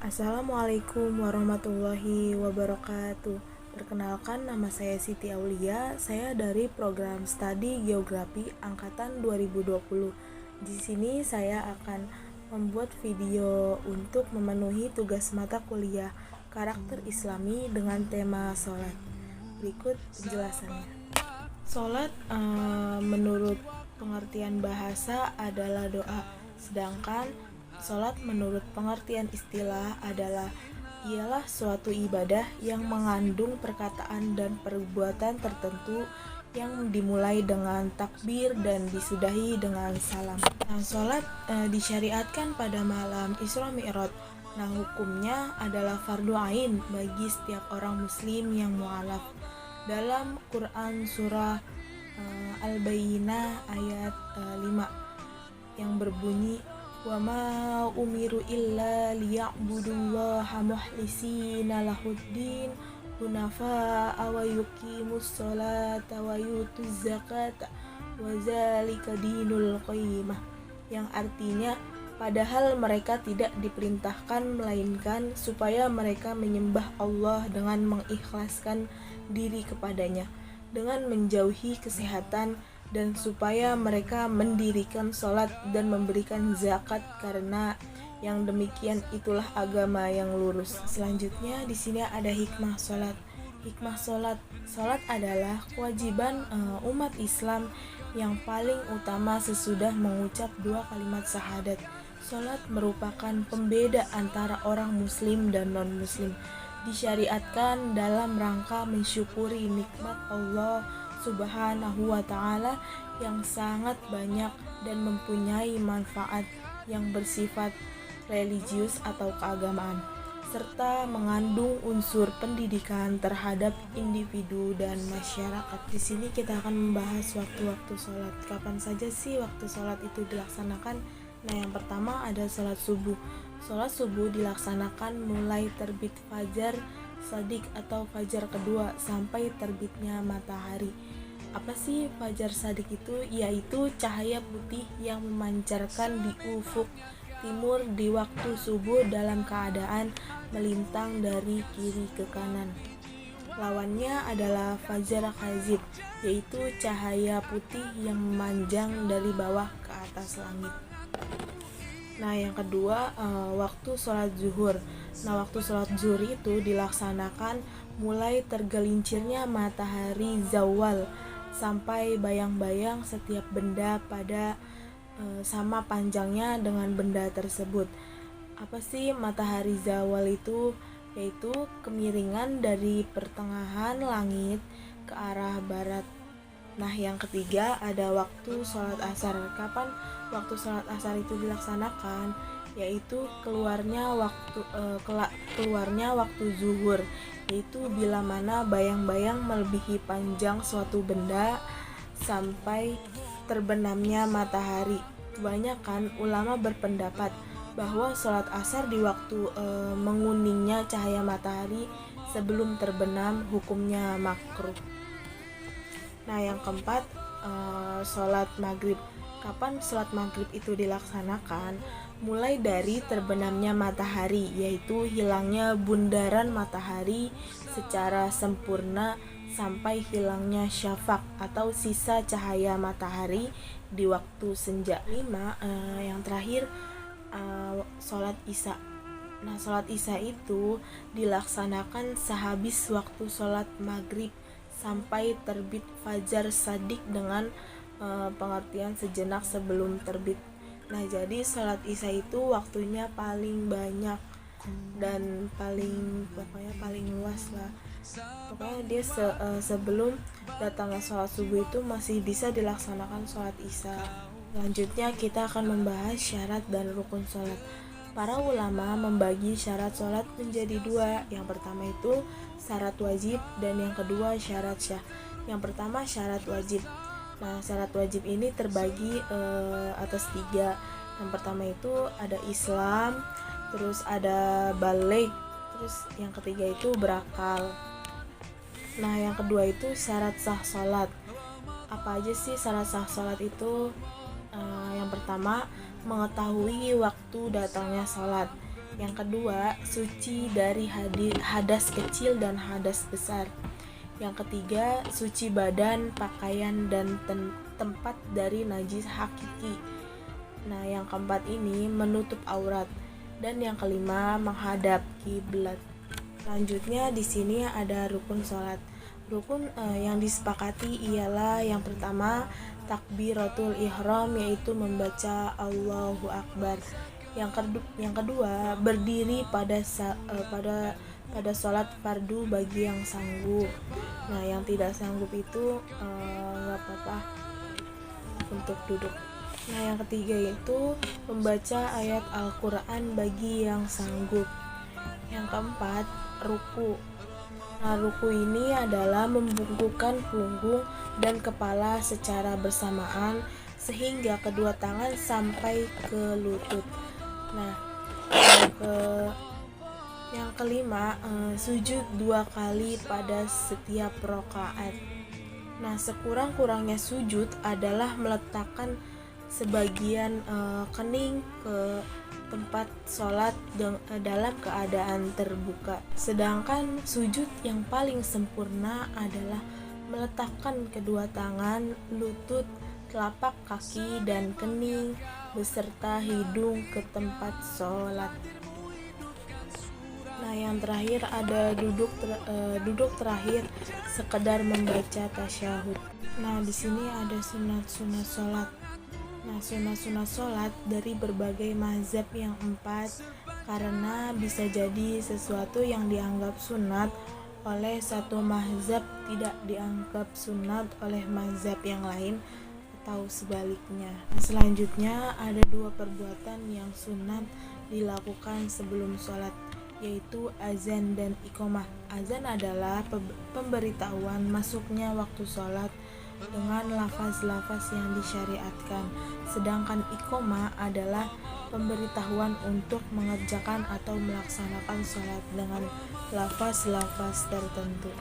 Assalamualaikum warahmatullahi wabarakatuh. Perkenalkan, nama saya Siti Aulia. Saya dari program Studi Geografi angkatan 2020. Di sini saya akan membuat video untuk memenuhi tugas mata kuliah Karakter Islami dengan tema sholat. Berikut penjelasannya. Sholat menurut pengertian bahasa adalah doa, sedangkan sholat menurut pengertian istilah ialah suatu ibadah yang mengandung perkataan dan perbuatan tertentu yang dimulai dengan takbir dan disudahi dengan salam. Sholat disyariatkan pada malam Isra Mi'raj. Hukumnya adalah fardu ain bagi setiap orang muslim yang mu'alaf. Dalam Quran surah Al-Bayyinah ayat 5 yang berbunyi, wa ma umiru illa liya'budullaha mukhlisina lahuddin hunafa'a wa yuqimus sholata wa yutuz zakata wa zalika dinul qayyimah, yang artinya padahal mereka tidak diperintahkan melainkan supaya mereka menyembah Allah dengan mengikhlaskan diri kepadanya, dengan menjauhi kesehatan, dan supaya mereka mendirikan sholat dan memberikan zakat, karena yang demikian itulah agama yang lurus. Selanjutnya di sini ada hikmah sholat. Hikmah sholat adalah kewajiban umat Islam yang paling utama sesudah mengucap dua kalimat syahadat. Sholat merupakan pembeda antara orang muslim dan non-muslim. Disyariatkan dalam rangka mensyukuri nikmat Allah Subhanahu wa ta'ala yang sangat banyak dan mempunyai manfaat yang bersifat religius atau keagamaan, serta mengandung unsur pendidikan terhadap individu dan masyarakat. Di sini kita akan membahas waktu-waktu sholat. Kapan saja sih waktu sholat itu dilaksanakan? Yang pertama ada sholat subuh. Sholat subuh dilaksanakan mulai terbit fajar shadiq atau fajar kedua sampai terbitnya matahari. Apa sih fajar shadiq itu? Yaitu cahaya putih yang memancarkan di ufuk timur di waktu subuh dalam keadaan melintang dari kiri ke kanan. Lawannya adalah fajar kazib, yaitu cahaya putih yang memanjang dari bawah ke atas langit. Yang kedua waktu sholat zuhur. Waktu sholat zuhur itu dilaksanakan mulai tergelincirnya matahari zawal sampai bayang-bayang setiap benda pada sama panjangnya dengan benda tersebut. Apa sih matahari zawal itu? Yaitu kemiringan dari pertengahan langit ke arah barat. Yang ketiga ada waktu sholat asar. Kapan waktu sholat asar itu dilaksanakan? Yaitu keluarnya waktu zuhur, yaitu bila mana bayang-bayang melebihi panjang suatu benda sampai terbenamnya matahari. Kebanyakan ulama berpendapat bahwa sholat asar di waktu menguningnya cahaya matahari sebelum terbenam hukumnya makruh. Yang keempat sholat maghrib. Kapan sholat maghrib itu dilaksanakan? Mulai dari terbenamnya matahari, yaitu hilangnya bundaran matahari secara sempurna sampai hilangnya syafaq atau sisa cahaya matahari di waktu senja. Yang terakhir sholat isya. Sholat isya itu dilaksanakan sehabis waktu sholat maghrib sampai terbit fajar shadiq dengan pengertian sejenak sebelum terbit. Jadi sholat isya itu waktunya paling banyak dan paling luas lah. Pokoknya dia sebelum datangnya sholat subuh itu masih bisa dilaksanakan sholat isya. Selanjutnya kita akan membahas syarat dan rukun sholat. Para ulama membagi syarat sholat menjadi dua. Yang pertama itu syarat wajib dan yang kedua syarat syah. Yang pertama syarat wajib. Syarat wajib ini terbagi atas 3. Yang pertama itu ada Islam, terus ada baligh, terus yang ketiga itu berakal. Yang kedua itu syarat sah sholat. Apa aja sih syarat sah sholat itu? Yang pertama, mengetahui waktu datangnya sholat. Yang kedua, suci dari hadas kecil dan hadas besar. Yang ketiga, suci badan, pakaian, dan tempat dari najis hakiki. Nah, yang keempat ini menutup aurat. Dan yang kelima, menghadap kiblat. Selanjutnya di sini ada rukun sholat. Rukun yang disepakati ialah yang pertama, takbiratul ihram, yaitu membaca Allahu Akbar. Yang kedua, berdiri pada sholat fardu bagi yang sanggup. Nah, yang tidak sanggup itu nggak apa-apa untuk duduk. Nah, yang ketiga itu membaca ayat Al-Quran bagi yang sanggup. Yang keempat, ruku. Nah, ruku ini adalah membungkukkan punggung dan kepala secara bersamaan sehingga kedua tangan sampai ke lutut. Nah, yang kelima, sujud 2 kali pada setiap rakaat. Nah, sekurang-kurangnya sujud adalah meletakkan sebagian kening ke tempat sholat dalam keadaan terbuka. Sedangkan sujud yang paling sempurna adalah meletakkan kedua tangan, lutut, telapak kaki, dan kening beserta hidung ke tempat sholat. Nah, yang terakhir ada duduk terakhir sekedar membaca tasyahud. Nah, di sini ada sunat-sunat sholat. Nah, sunat-sunat sholat dari berbagai mazhab yang 4 karena bisa jadi sesuatu yang dianggap sunat oleh satu mazhab tidak dianggap sunat oleh mazhab yang lain atau sebaliknya. Nah, selanjutnya ada 2 perbuatan yang sunat dilakukan sebelum sholat, yaitu azan dan iqomah. Azan adalah pemberitahuan masuknya waktu sholat dengan lafaz-lafaz yang disyariatkan, sedangkan iqomah adalah pemberitahuan untuk mengerjakan atau melaksanakan sholat dengan lafaz-lafaz tertentu.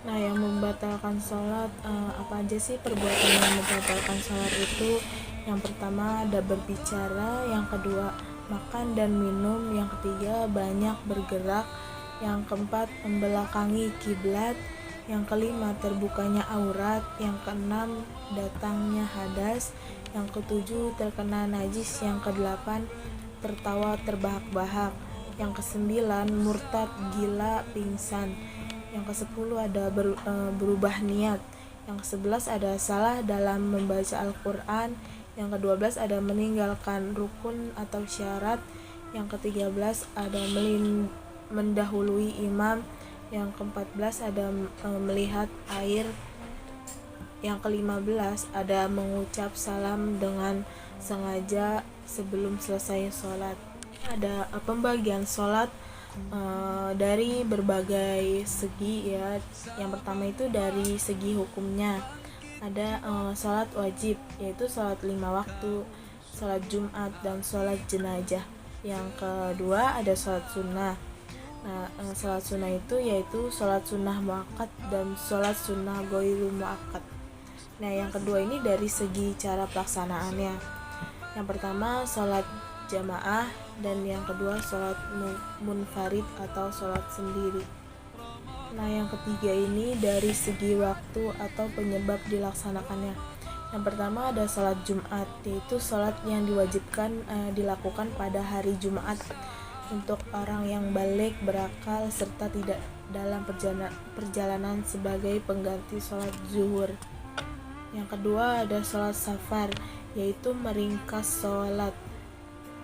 Nah, yang membatalkan sholat, apa aja sih perbuatan yang membatalkan sholat itu? Yang pertama ada berbicara, yang kedua makan dan minum, yang ketiga banyak bergerak, yang keempat membelakangi kiblat, yang kelima terbukanya aurat, yang keenam datangnya hadas, yang ketujuh terkena najis, yang kedelapan tertawa terbahak-bahak, yang kesembilan murtad, gila, pingsan, yang kesepuluh ada berubah niat, yang ke-11 ada salah dalam membaca Al-Quran, yang ke-12 ada meninggalkan rukun atau syarat, yang ke-13 ada mendahului imam, yang ke-14 ada melihat air, yang ke-15 ada mengucap salam dengan sengaja sebelum selesai sholat. Ada pembagian sholat dari berbagai segi ya. Yang pertama itu dari segi hukumnya. Ada sholat wajib, yaitu sholat 5 waktu, sholat Jumat, dan sholat jenazah. Yang kedua ada sholat sunnah. Nah, sholat sunnah itu yaitu sholat sunnah muakkad dan sholat sunnah ghairu muakkad. Nah, yang kedua ini dari segi cara pelaksanaannya. Yang pertama sholat jamaah, dan yang kedua sholat munfarid atau sholat sendiri. Nah, yang ketiga ini dari segi waktu atau penyebab dilaksanakannya. Yang pertama ada sholat Jumat, yaitu sholat yang diwajibkan dilakukan pada hari Jumat untuk orang yang balik, berakal, serta tidak dalam perjalanan sebagai pengganti sholat zuhur. Yang kedua ada sholat safar, yaitu meringkas sholat.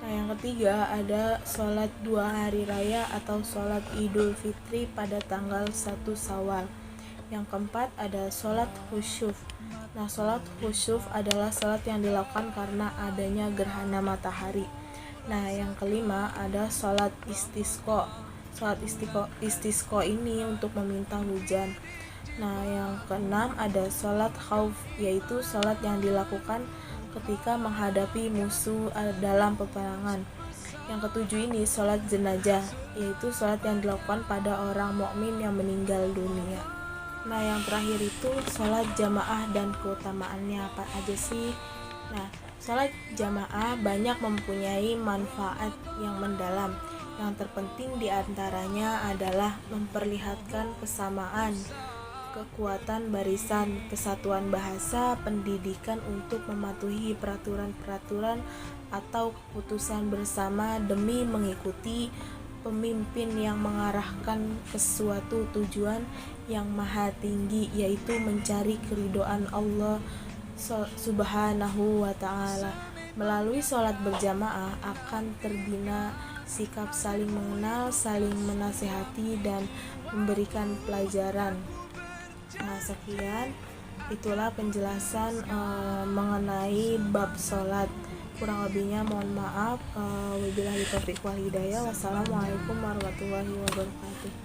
Nah, yang ketiga ada sholat 2 hari raya atau sholat Idul Fitri pada tanggal 1 Syawal. Yang keempat ada sholat khusyuf. Nah, sholat khusyuf adalah sholat yang dilakukan karena adanya gerhana matahari. Nah, yang kelima ada sholat istisqa. Sholat istisqa ini untuk meminta hujan. Nah, yang keenam ada sholat khauf, yaitu sholat yang dilakukan ketika menghadapi musuh dalam peperangan. Yang ketujuh ini sholat jenazah, yaitu sholat yang dilakukan pada orang mukmin yang meninggal dunia. Nah, yang terakhir itu sholat jamaah dan keutamaannya apa aja sih? Nah, sholat jamaah banyak mempunyai manfaat yang mendalam. Yang terpenting di antaranya adalah memperlihatkan kesamaan, kekuatan barisan, kesatuan bahasa, pendidikan untuk mematuhi peraturan-peraturan atau keputusan bersama demi mengikuti pemimpin yang mengarahkan ke suatu tujuan yang maha tinggi, yaitu mencari keridhaan Allah Subhanahu wa ta'ala. Melalui sholat berjamaah akan terbina sikap saling mengenal, saling menasehati, dan memberikan pelajaran. Nah, sekian itulah penjelasan mengenai bab sholat. Kurang lebihnya mohon maaf. Wabillahi taufiq wal hidayah. Wassalamualaikum warahmatullahi wabarakatuh.